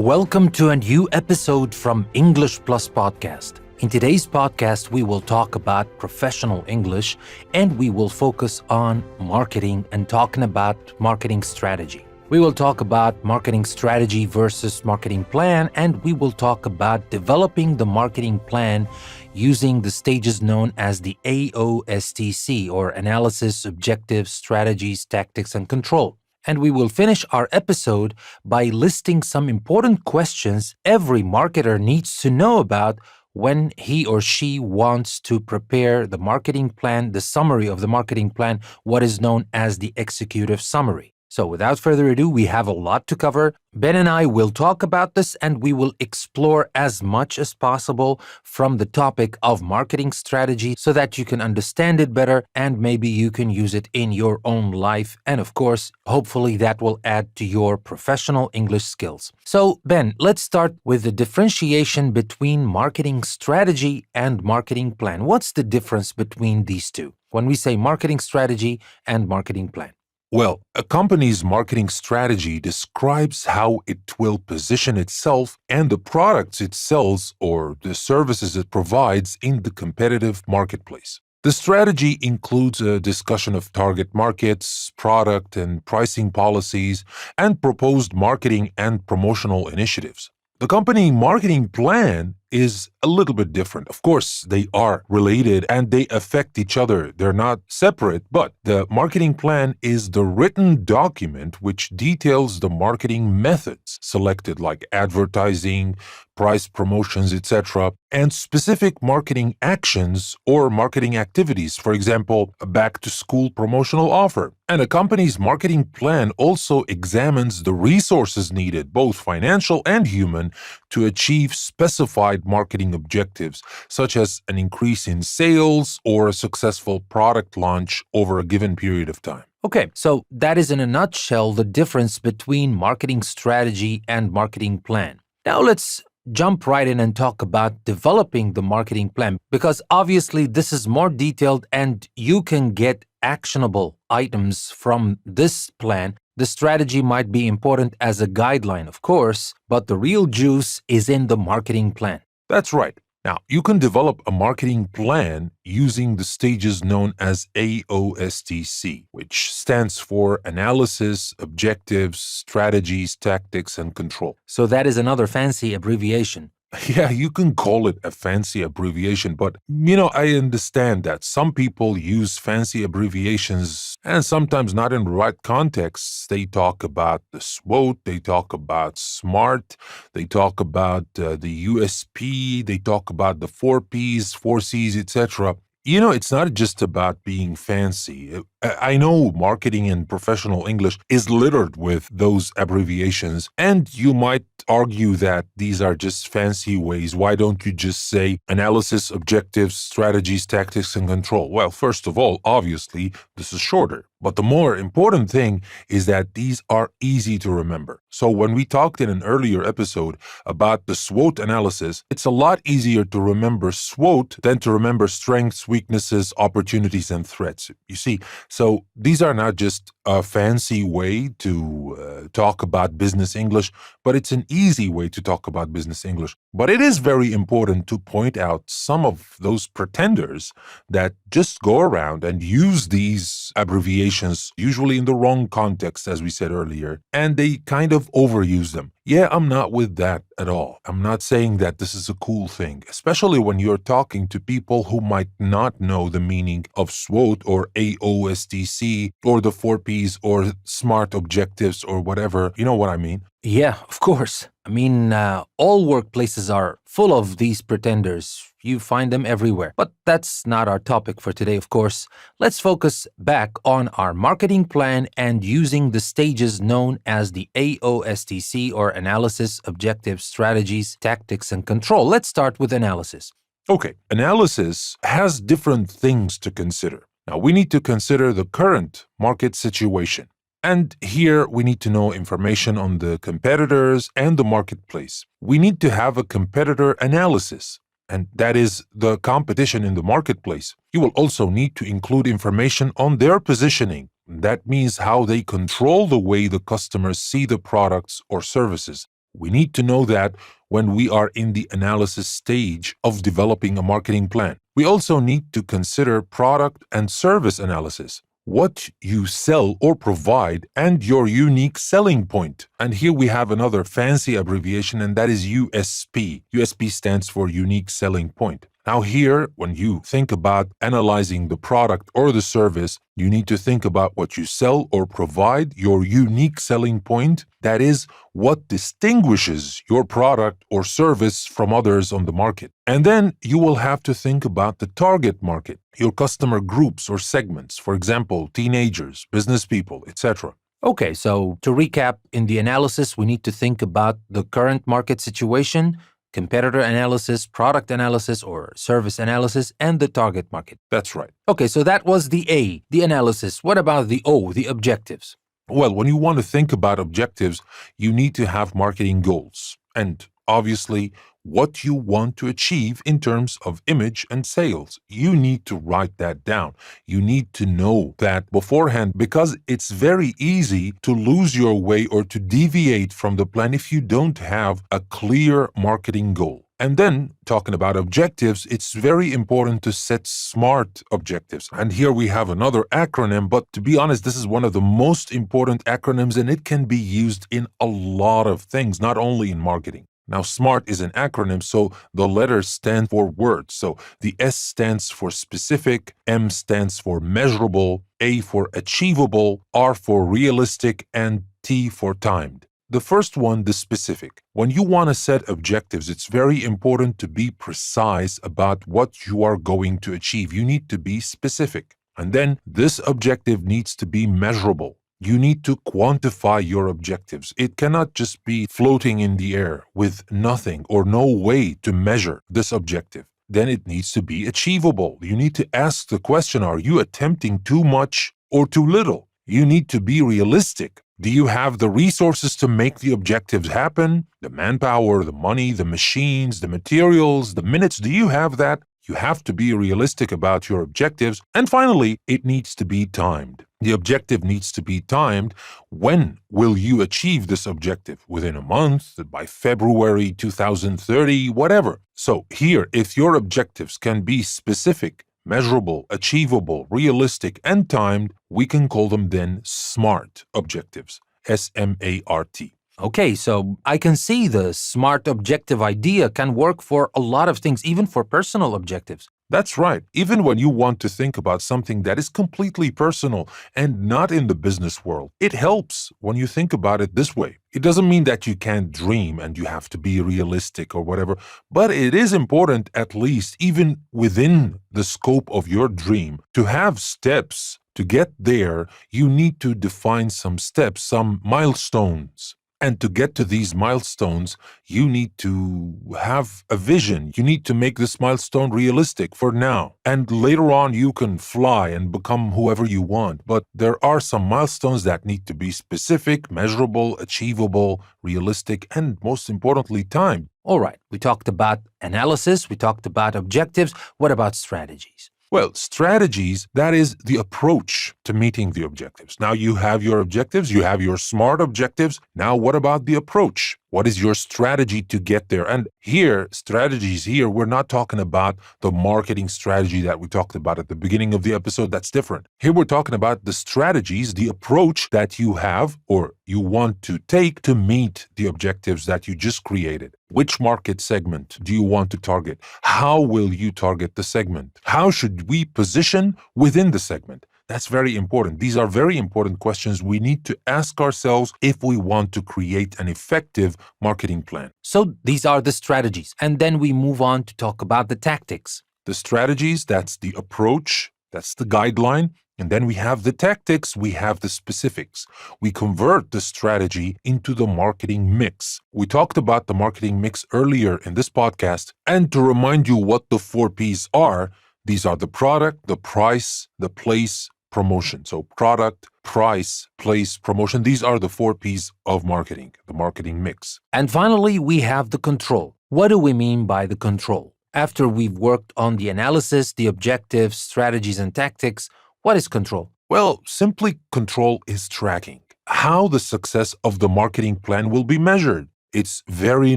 Welcome to a new episode from English Plus Podcast. In today's podcast, we will talk about professional English and we will focus on marketing and talking about marketing strategy. We will talk about marketing strategy versus marketing plan, and we will talk about developing the marketing plan using the stages known as the AOSTC, or Analysis, Objectives, Strategies, Tactics, and Control. And we will finish our episode by listing some important questions every marketer needs to know about when he or she wants to prepare the marketing plan, the summary of the marketing plan, what is known as the executive summary. So without further ado, we have a lot to cover. Ben and I will talk about this and we will explore as much as possible from the topic of marketing strategy so that you can understand it better and maybe you can use it in your own life. And of course, hopefully that will add to your professional English skills. So Ben, let's start with the differentiation between marketing strategy and marketing plan. What's the difference between these two when we say marketing strategy and marketing plan? Well, a company's marketing strategy describes how it will position itself and the products it sells or the services it provides in the competitive marketplace. The strategy includes a discussion of target markets, product and pricing policies, and proposed marketing and promotional initiatives. The company marketing plan is a little bit different. Of course, they are related and they affect each other. They're not separate, but the marketing plan is the written document which details the marketing methods selected, like advertising, price promotions, etc., and specific marketing actions or marketing activities, for example, a back-to-school promotional offer. And a company's marketing plan also examines the resources needed, both financial and human, to achieve specified marketing objectives, such as an increase in sales or a successful product launch over a given period of time. Okay, so that is in a nutshell the difference between marketing strategy and marketing plan. Now let's jump right in and talk about developing the marketing plan, because obviously this is more detailed and you can get actionable items from this plan. The strategy might be important as a guideline, of course, but the real juice is in the marketing plan. That's right. Now, you can develop a marketing plan using the stages known as AOSTC, which stands for Analysis, Objectives, Strategies, Tactics, and Control. So that is another fancy abbreviation. Yeah, you can call it a fancy abbreviation, but I understand that some people use fancy abbreviations and sometimes not in the right contexts. They talk about the SWOT, they talk about SMART, they talk about the USP, they talk about the 4Ps, 4Cs, etc. It's not just about being fancy. I know marketing and professional English is littered with those abbreviations, and you might argue that these are just fancy ways. Why don't you just say analysis, objectives, strategies, tactics, and control? Well, first of all, obviously, this is shorter. But the more important thing is that these are easy to remember. So when we talked in an earlier episode about the SWOT analysis, it's a lot easier to remember SWOT than to remember strengths, weaknesses, opportunities, and threats. You see, so these are not just a fancy way to talk about business English, but it's an easy way to talk about business English. But it is very important to point out some of those pretenders that just go around and use these abbreviations, usually in the wrong context, as we said earlier, and they kind of overuse them. Yeah, I'm not with that at all. I'm not saying that this is a cool thing, especially when you're talking to people who might not know the meaning of SWOT or AOSTC or the 4Ps or SMART objectives or whatever. You know what I mean? Yeah, of course. All workplaces are full of these pretenders. You find them everywhere. But that's not our topic for today, of course. Let's focus back on our marketing plan and using the stages known as the AOSTC, or Analysis, Objectives, Strategies, Tactics, and Control. Let's start with analysis. Okay, analysis has different things to consider. Now, we need to consider the current market situation. And here we need to know information on the competitors and the marketplace. We need to have a competitor analysis, and that is the competition in the marketplace. You will also need to include information on their positioning. That means how they control the way the customers see the products or services. We need to know that when we are in the analysis stage of developing a marketing plan. We also need to consider product and service analysis, what you sell or provide, and your unique selling point. And here we have another fancy abbreviation, and that is USP. USP stands for unique selling point. Now here, when you think about analyzing the product or the service, you need to think about what you sell or provide, your unique selling point. That is what distinguishes your product or service from others on the market. And then you will have to think about the target market, your customer groups or segments, for example, teenagers, business people, etc. Okay, so to recap, in the analysis, we need to think about the current market situation, competitor analysis, product analysis or service analysis, and the target market. That's right. Okay, so that was the A, the analysis. What about the O, the objectives? Well, when you want to think about objectives, you need to have marketing goals and obviously what you want to achieve in terms of image and sales. You need to write that down. You need to know that beforehand because it's very easy to lose your way or to deviate from the plan if you don't have a clear marketing goal. And then, talking about objectives, it's very important to set SMART objectives. And here we have another acronym, but to be honest, this is one of the most important acronyms and it can be used in a lot of things, not only in marketing. Now, SMART is an acronym, so the letters stand for words. So the S stands for specific, M stands for measurable, A for achievable, R for realistic, and T for timed. The first one, the specific. When you want to set objectives, it's very important to be precise about what you are going to achieve. You need to be specific. And then this objective needs to be measurable. You need to quantify your objectives. It cannot just be floating in the air with nothing or no way to measure this objective. Then it needs to be achievable. You need to ask the question, are you attempting too much or too little? You need to be realistic. Do you have the resources to make the objectives happen? The manpower, the money, the machines, the materials, the minutes, do you have that? You have to be realistic about your objectives. And finally, it needs to be timed. The objective needs to be timed. When will you achieve this objective? Within a month, by February 2030, whatever. So here, if your objectives can be specific, measurable, achievable, realistic, and timed, we can call them then SMART objectives. SMART. Okay, so I can see the SMART objective idea can work for a lot of things, even for personal objectives. That's right. Even when you want to think about something that is completely personal and not in the business world, it helps when you think about it this way. It doesn't mean that you can't dream and you have to be realistic or whatever, but it is important, at least even within the scope of your dream, to have steps. To get there, you need to define some steps, some milestones. And to get to these milestones, you need to have a vision. You need to make this milestone realistic for now. And later on, you can fly and become whoever you want. But there are some milestones that need to be specific, measurable, achievable, realistic, and most importantly, timed. All right, we talked about analysis, we talked about objectives. What about strategies? Well, strategies, that is the approach to meeting the objectives. Now you have your objectives, you have your SMART objectives. Now what about the approach? What is your strategy to get there? And here, strategies here, we're not talking about the marketing strategy that we talked about at the beginning of the episode. That's different. Here we're talking about the strategies, the approach that you have or you want to take to meet the objectives that you just created. Which market segment do you want to target? How will you target the segment? How should we position within the segment? That's very important. These are very important questions we need to ask ourselves if we want to create an effective marketing plan. So these are the strategies. And then we move on to talk about the tactics. The strategies, that's the approach, that's the guideline. And then we have the tactics, we have the specifics. We convert the strategy into the marketing mix. We talked about the marketing mix earlier in this podcast. And to remind you what the 4 Ps are, these are the product, the price, the place, promotion. So product, price, place, promotion. These are the 4 Ps of marketing, the marketing mix. And finally, we have the control. What do we mean by the control? After we've worked on the analysis, the objectives, strategies, and tactics, what is control? Well, simply control is tracking. How the success of the marketing plan will be measured. It's very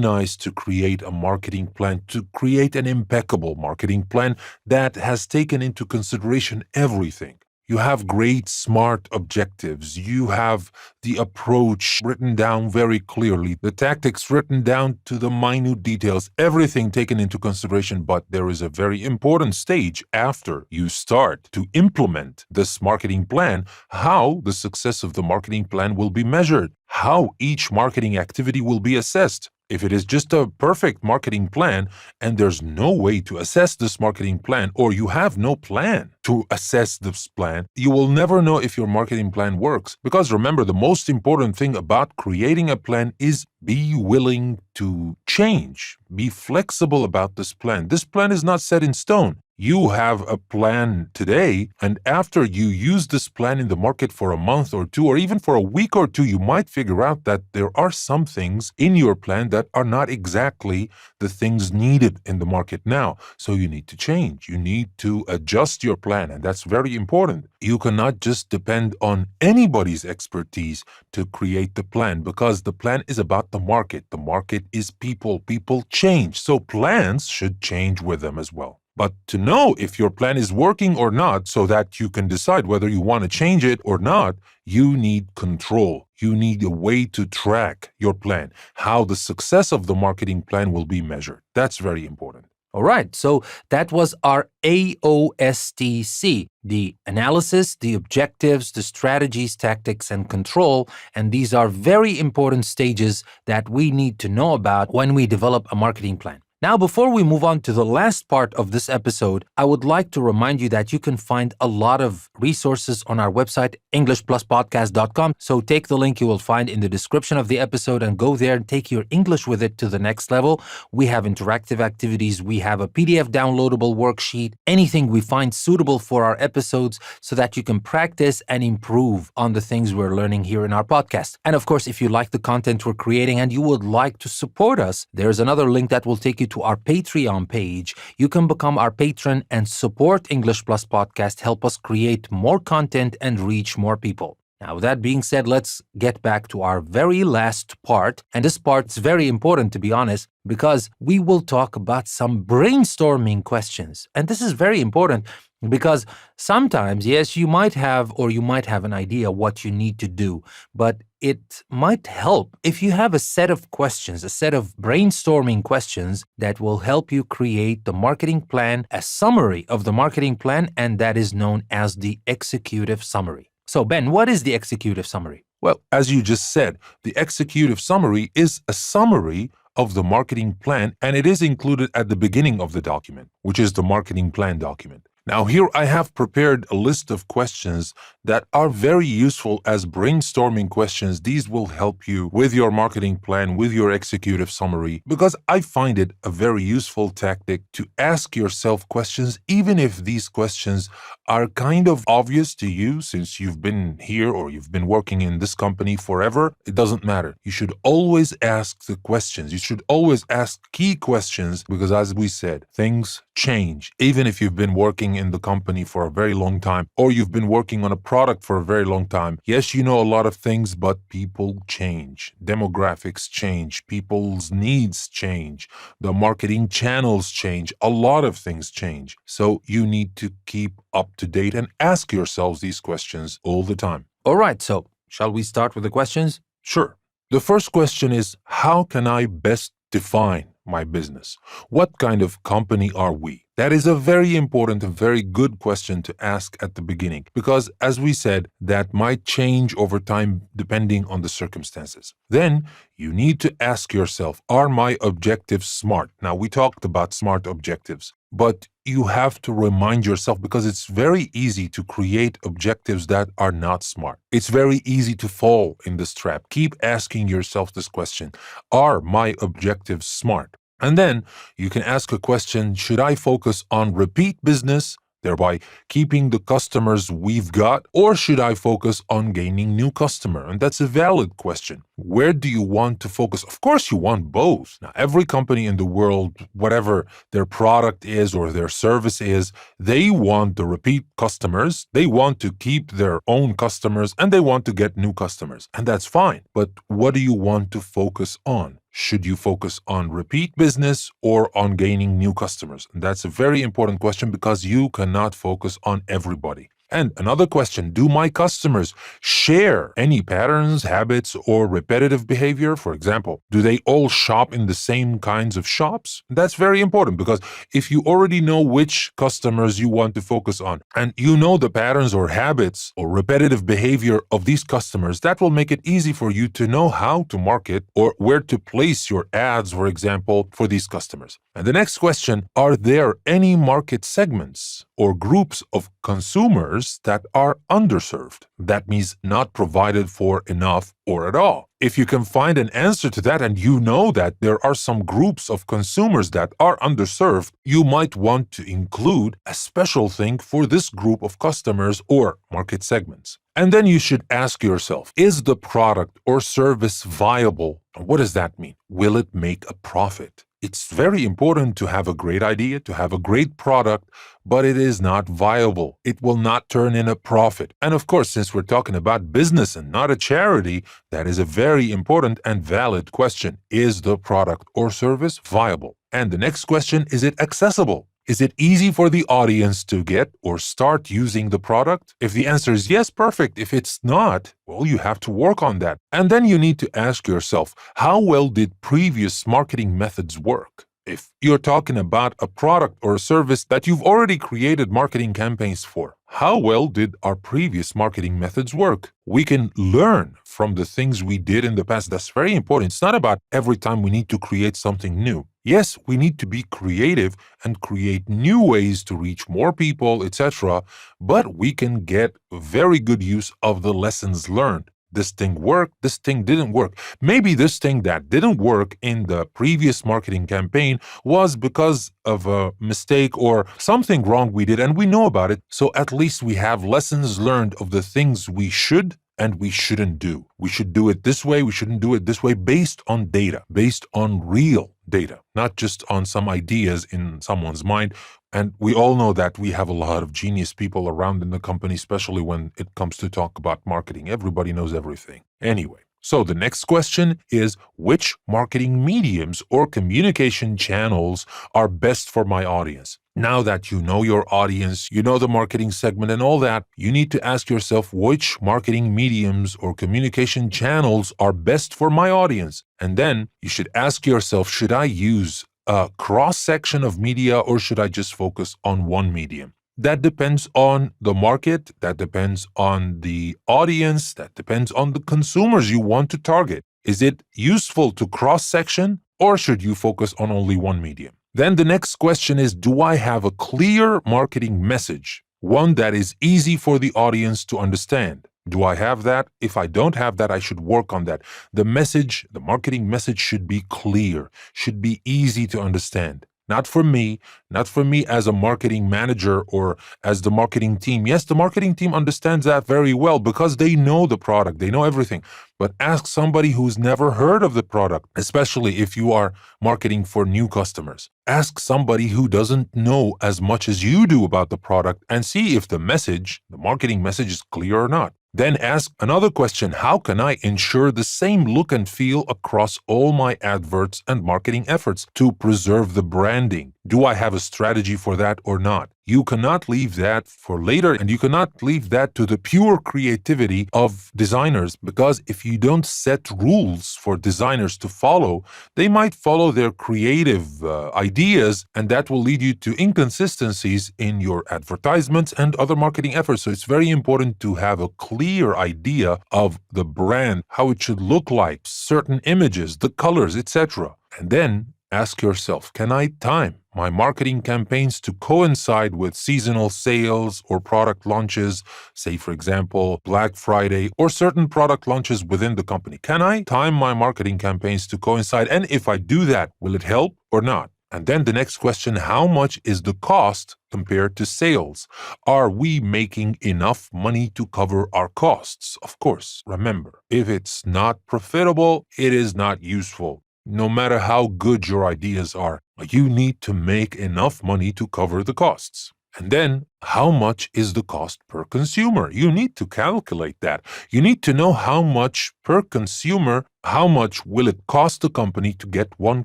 nice to create a marketing plan, to create an impeccable marketing plan that has taken into consideration everything. You have great, smart objectives. You have the approach written down very clearly, the tactics written down to the minute details, everything taken into consideration. But there is a very important stage after you start to implement this marketing plan, how the success of the marketing plan will be measured, how each marketing activity will be assessed. If it is just a perfect marketing plan and there's no way to assess this marketing plan, or you have no plan to assess this plan, you will never know if your marketing plan works. Because remember, the most important thing about creating a plan is be willing to change, be flexible about this plan. This plan is not set in stone. You have a plan today, and after you use this plan in the market for a month or two, or even for a week or two, you might figure out that there are some things in your plan that are not exactly the things needed in the market now. So you need to change. You need to adjust your plan, and that's very important. You cannot just depend on anybody's expertise to create the plan, because the plan is about the market. The market is people. People change, so plans should change with them as well. But to know if your plan is working or not, so that you can decide whether you want to change it or not, you need control. You need a way to track your plan, how the success of the marketing plan will be measured. That's very important. All right, so that was our AOSTC, the analysis, the objectives, the strategies, tactics, and control. And these are very important stages that we need to know about when we develop a marketing plan. Now, before we move on to the last part of this episode, I would like to remind you that you can find a lot of resources on our website, EnglishPlusPodcast.com. So take the link you will find in the description of the episode and go there and take your English with it to the next level. We have interactive activities. We have a PDF downloadable worksheet, anything we find suitable for our episodes so that you can practice and improve on the things we're learning here in our podcast. And of course, if you like the content we're creating and you would like to support us, there's another link that will take you to our Patreon page. You can become our patron and support English Plus Podcast, help us create more content and reach more people. Now, with that being said, let's get back to our very last part. And this part's very important, to be honest, because we will talk about some brainstorming questions. And this is very important because sometimes, yes, you might have an idea what you need to do, but it might help if you have a set of questions, a set of brainstorming questions that will help you create the marketing plan, a summary of the marketing plan, and that is known as the executive summary. So, Ben, what is the executive summary? Well, as you just said, the executive summary is a summary of the marketing plan, and it is included at the beginning of the document, which is the marketing plan document. Now, here I have prepared a list of questions that are very useful as brainstorming questions. These will help you with your marketing plan, with your executive summary, because I find it a very useful tactic to ask yourself questions, even if these questions are kind of obvious to you since you've been here or you've been working in this company forever. It doesn't matter. You should always ask the questions. You should always ask key questions because, as we said, things change. Even if you've been working in the company for a very long time, or you've been working on a product for a very long time. Yes, you know a lot of things, but people change. Demographics change. People's needs change. The marketing channels change. A lot of things change. So you need to keep up to date and ask yourselves these questions all the time. All right, so shall we start with the questions? Sure. The first question is, how can I best define my business? What kind of company are we? That is a very important and very good question to ask at the beginning because, as we said, that might change over time depending on the circumstances. Then you need to ask yourself, are my objectives smart? Now, we talked about smart objectives, but you have to remind yourself because it's very easy to create objectives that are not smart. It's very easy to fall in this trap. Keep asking yourself this question, are my objectives smart? And then you can ask a question, should I focus on repeat business, thereby keeping the customers we've got, or should I focus on gaining new customer? And that's a valid question. Where do you want to focus? Of course, you want both. Now, every company in the world, whatever their product is or their service is, they want the repeat customers, they want to keep their own customers, and they want to get new customers. And that's fine. But what do you want to focus on? Should you focus on repeat business or on gaining new customers? And that's a very important question because you cannot focus on everybody. And another question, do my customers share any patterns, habits, or repetitive behavior? For example, do they all shop in the same kinds of shops? That's very important because if you already know which customers you want to focus on and you know the patterns or habits or repetitive behavior of these customers, that will make it easy for you to know how to market or where to place your ads, for example, for these customers. And the next question, are there any market segments or groups of consumers that are underserved? That means not provided for enough or at all. If you can find an answer to that and you know that there are some groups of consumers that are underserved, you might want to include a special thing for this group of customers or market segments. And then you should ask yourself, is the product or service viable? What does that mean? Will it make a profit? It's very important to have a great idea, to have a great product, but it is not viable. It will not turn in a profit. And of course, since we're talking about business and not a charity, that is a very important and valid question. Is the product or service viable? And the next question, is it accessible? Is it easy for the audience to get or start using the product? If the answer is yes, perfect. If it's not, well, you have to work on that. And then you need to ask yourself, how well did previous marketing methods work? If you're talking about a product or a service that you've already created marketing campaigns for, how well did our previous marketing methods work? We can learn from the things we did in the past. That's very important. It's not about every time we need to create something new. Yes, we need to be creative and create new ways to reach more people, etc., but we can get very good use of the lessons learned. This thing worked, this thing didn't work. Maybe this thing that didn't work in the previous marketing campaign was because of a mistake or something wrong we did, and we know about it. So at least we have lessons learned of the things we should and we shouldn't do. We should do it this way, we shouldn't do it this way, based on data, based on real data, not just on some ideas in someone's mind. And we all know that we have a lot of genius people around in the company, especially when it comes to talk about marketing. Everybody knows everything. Anyway, so the next question is, which marketing mediums or communication channels are best for my audience? Now that you know your audience, you know the marketing segment and all that, you need to ask yourself which marketing mediums or communication channels are best for my audience. And then you should ask yourself, should I use a cross-section of media or should I just focus on one medium? That depends on the market, that depends on the audience, that depends on the consumers you want to target. Is it useful to cross-section or should you focus on only one medium? Then the next question is, do I have a clear marketing message? One that is easy for the audience to understand. Do I have that? If I don't have that, I should work on that. The message, the marketing message should be clear, should be easy to understand. Not for me as a marketing manager or as the marketing team. Yes, the marketing team understands that very well because they know the product, they know everything. But ask somebody who's never heard of the product, especially if you are marketing for new customers. Ask somebody who doesn't know as much as you do about the product and see if the message, the marketing message, is clear or not. Then ask another question, how can I ensure the same look and feel across all my adverts and marketing efforts to preserve the branding? Do I have a strategy for that or not? You cannot leave that for later, and you cannot leave that to the pure creativity of designers, because if you don't set rules for designers to follow, they might follow their creative ideas, and that will lead you to inconsistencies in your advertisements and other marketing efforts. So it's very important to have a clear idea of the brand, how it should look like, certain images, the colors, etc. And then ask yourself, can I time my marketing campaigns to coincide with seasonal sales or product launches, say, for example, Black Friday or certain product launches within the company? Can I time my marketing campaigns to coincide? And if I do that, will it help or not? And then the next question, how much is the cost compared to sales? Are we making enough money to cover our costs? Of course, remember, if it's not profitable, it is not useful. No matter how good your ideas are, you need to make enough money to cover the costs. And then, how much is the cost per consumer? You need to calculate that. You need to know how much per consumer, how much will it cost the company to get one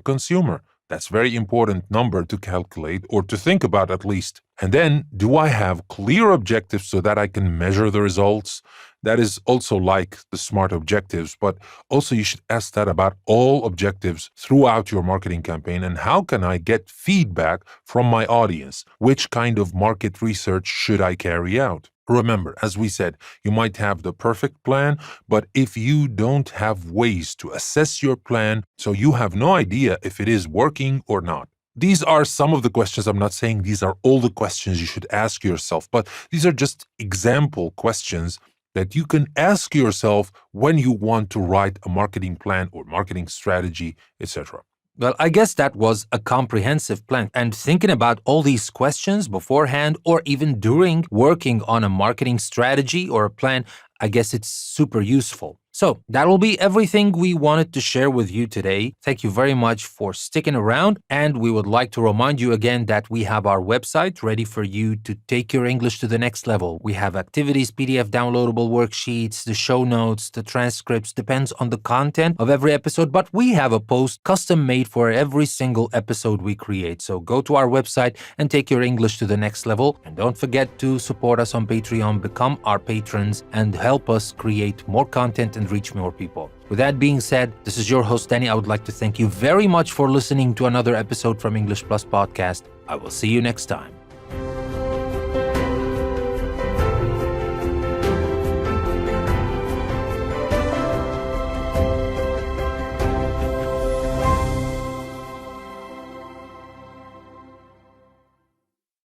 consumer. That's a very important number to calculate or to think about at least. And then, do I have clear objectives so that I can measure the results? That is also like the SMART objectives, but also you should ask that about all objectives throughout your marketing campaign. And how can I get feedback from my audience? Which kind of market research should I carry out? Remember, as we said, you might have the perfect plan, but if you don't have ways to assess your plan, so you have no idea if it is working or not. These are some of the questions. I'm not saying these are all the questions you should ask yourself, but these are just example questions that you can ask yourself when you want to write a marketing plan or marketing strategy, etc. Well, I guess that was a comprehensive plan. And thinking about all these questions beforehand or even during working on a marketing strategy or a plan, I guess it's super useful. So that will be everything we wanted to share with you today. Thank you very much for sticking around. And we would like to remind you again that we have our website ready for you to take your English to the next level. We have activities, PDF downloadable worksheets, the show notes, the transcripts, depends on the content of every episode. But we have a post custom made for every single episode we create. So go to our website and take your English to the next level. And don't forget to support us on Patreon, become our patrons, and help us create more content and reach more people. With that being said, this is your host, Danny. I would like to thank you very much for listening to another episode from English Plus Podcast. I will see you next time.